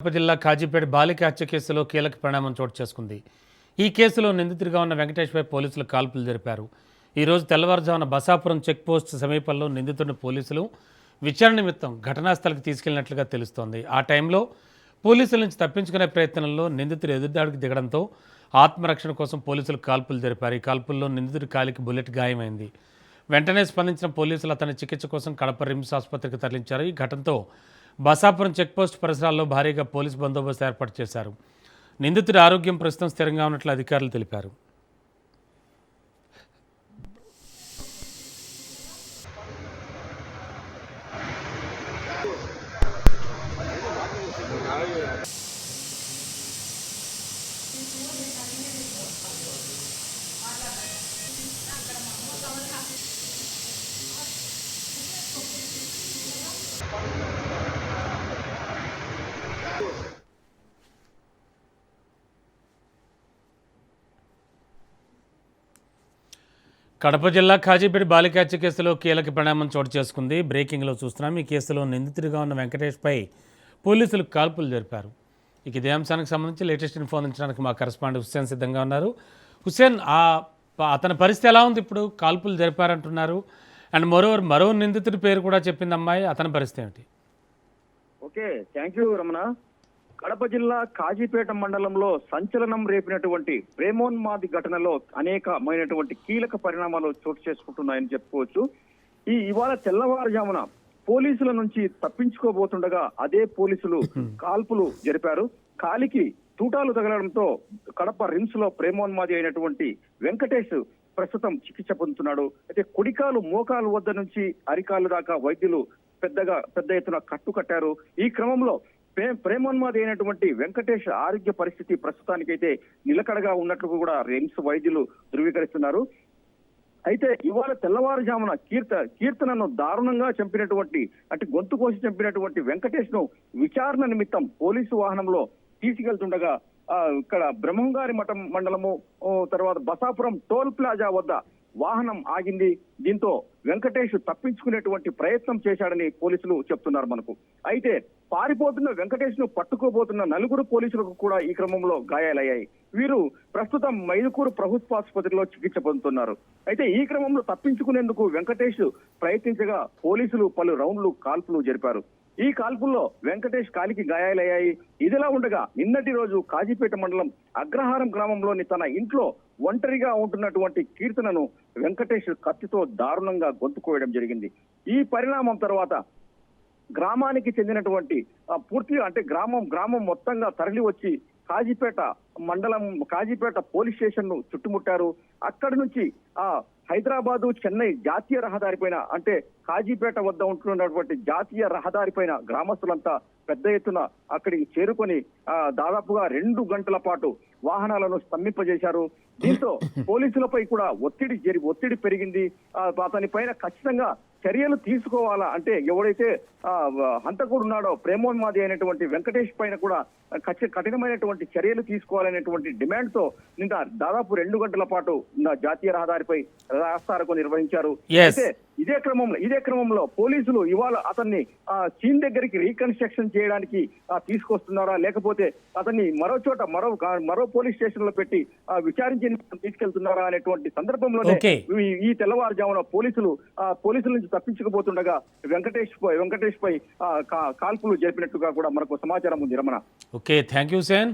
కడప జిల్లా కాజీపేట బాలిక హత్య కేసులో కీలక పరిణామం చోటు చేసుకుంది. ఈ కేసులో నిందితుడిగా ఉన్న వెంకటేష్పై పోలీసులు కాల్పులు జరిపారు. ఈరోజు తెల్లవారుజామున బసాపురం చెక్పోస్ట్ సమీపంలో నిందితుడిని పోలీసులు విచారణ నిమిత్తం ఘటనా స్థలికి తీసుకెళ్లినట్లుగా తెలుస్తోంది. ఆ టైంలో పోలీసుల నుంచి తప్పించుకునే ప్రయత్నంలో నిందితుడు ఎదురుదాడికి దిగడంతో ఆత్మరక్షణ కోసం పోలీసులు కాల్పులు జరిపారు. ఈ కాల్పుల్లో నిందితుడి కాలికి బుల్లెట్ గాయమైంది. వెంటనే స్పందించిన పోలీసులు అతని చికిత్స కోసం కడప రిమ్స్ ఆసుపత్రికి తరలించారు. ఈ ఘటనతో బసాపురం చెక్పోస్ట్ పరిసరాల్లో భారీగా పోలీసు బందోబస్తు ఏర్పాటు చేశారు. నిందితుడి ఆరోగ్యం ప్రస్తుతం స్థిరంగా ఉన్నట్లు అధికారులు తెలిపారు. కడప జిల్లా కాజీపేట బాలిక హత్య కేసులో కీలక పరిణామం చోటు చేసుకుంది. బ్రేకింగ్లో చూస్తున్నాం. ఈ కేసులో నిందితుడిగా ఉన్న వెంకటేష్పై పోలీసులు కాల్పులు జరిపారు. ఇదే అంశానికి సంబంధించి లేటెస్ట్ ఇన్ఫో అందించడానికి మా కరెస్పాండెంట్ హుస్సేన్ సిద్ధంగా ఉన్నారు. హుస్సేన్, అతని పరిస్థితి ఎలా ఉంది? ఇప్పుడు కాల్పులు జరిపారంటున్నారు. అండ్ మరో నిందితుడి పేరు కూడా చెప్పింది అమ్మాయి. అతని పరిస్థితి ఏమిటి? Okay, thank you Ramana. Kadapa జిల్లా కాజీపేట మండలంలో సంచలనం రేపినటువంటి ప్రేమోన్మాది ఘటనలో అనేకమైనటువంటి కీలక పరిణామాలు చోటు చేసుకుంటున్నాయని చెప్పుకోవచ్చు. ఇవాళ తెల్లవారుజామున పోలీసుల నుంచి తప్పించుకోబోతుండగా అదే పోలీసులు కాల్పులు జరిపారు. కాలికి తూటాలు తగలడంతో కడప రిమ్స్ లో ప్రేమోన్మాది అయినటువంటి వెంకటేష్ ప్రస్తుతం చికిత్స పొందుతున్నాడు. అయితే కుడికాలు మోకాలు వద్ద నుంచి అరికాలు దాకా వైద్యులు పెద్ద ఎత్తున కట్టారు. ఈ క్రమంలో ప్రేమోన్మాది అయినటువంటి వెంకటేష్ ఆరోగ్య పరిస్థితి ప్రస్తుతానికైతే నిలకడగా ఉన్నట్లు కూడా రిమ్స్ వైద్యులు ధృవీకరిస్తున్నారు. అయితే ఇవాళ తెల్లవారుజామున కీర్తనను దారుణంగా చంపినటువంటి గొంతు కోసి చంపినటువంటి వెంకటేష్ ను విచారణ నిమిత్తం పోలీసు వాహనంలో తీసుకెళ్తుండగా ఇక్కడ బ్రహ్మంగారి మఠం మండలము తర్వాత బసాపురం టోల్ ప్లాజా వద్ద వాహనం ఆగింది. దీంతో వెంకటేష్ తప్పించుకునేటువంటి ప్రయత్నం చేశాడని పోలీసులు చెప్తున్నారు మనకు. అయితే పారిపోతున్న వెంకటేష్ ను పట్టుకోబోతున్న నలుగురు పోలీసులకు కూడా ఈ క్రమంలో గాయాలయ్యాయి. వీరు ప్రస్తుతం మైదుకూరు ప్రభుత్వాసుపత్రిలో చికిత్స పొందుతున్నారు. అయితే ఈ క్రమంలో తప్పించుకునేందుకు వెంకటేష్ ప్రయత్నించగా పోలీసులు పలు రౌండ్లు కాల్పులు జరిపారు. ఈ కాల్పుల్లో వెంకటేష్ కాలికి గాయాలయ్యాయి. ఇదిలా ఉండగా నిన్నటి రోజు కాజీపేట మండలం అగ్రహారం గ్రామంలోని తన ఇంట్లో ఒంటరిగా ఉంటున్నటువంటి కీర్తనను వెంకటేష్ కత్తితో దారుణంగా గొంతుకోయడం జరిగింది. ఈ పరిణామం తర్వాత గ్రామానికి చెందినటువంటి పూర్తిగా గ్రామం మొత్తంగా తరలి వచ్చి కాజీపేట పోలీస్ స్టేషన్ ను చుట్టుముట్టారు. అక్కడి నుంచి హైదరాబాదు చెన్నై జాతీయ రహదారిపైన కాజీపేట వద్ద ఉంటున్నటువంటి జాతీయ రహదారిపైన గ్రామస్తులంతా పెద్ద ఎత్తున అక్కడికి చేరుకొని దాదాపుగా 2 గంటల పాటు వాహనాలను స్తంభింపజేశారు. దీంతో పోలీసులపై కూడా ఒత్తిడి పెరిగింది. అతని పైన ఖచ్చితంగా చర్యలు తీసుకోవాలా, ఎవడైతే హంతకుడు ఉన్నాడో ప్రేమోన్మాది అయినటువంటి వెంకటేష్ పైన కూడా కఠినమైనటువంటి చర్యలు తీసుకోవాలనేటువంటి డిమాండ్ తో నిన్న దాదాపు 2 గంటల పాటు జాతీయ రహదారిపై రాస్తారోకో నిర్వహించారు. అయితే ఇదే క్రమంలో పోలీసులు ఇవాళ అతన్ని సీన్ దగ్గరికి రీకన్స్ట్రక్షన్ చేయడానికి తీసుకొస్తున్నారా, లేకపోతే అతన్ని మరో పోలీస్ స్టేషన్ లో పెట్టి విచారించి తీసుకెళ్తున్నారా అనేటువంటి సందర్భంలోనే ఈ తెల్లవారుజామున పోలీసుల నుంచి తప్పించకపోతుండగా వెంకటేష్ పై కాల్పులు జరిపినట్టుగా కూడా మనకు సమాచారం ఉంది. Ramana. Okay, thank you Sen.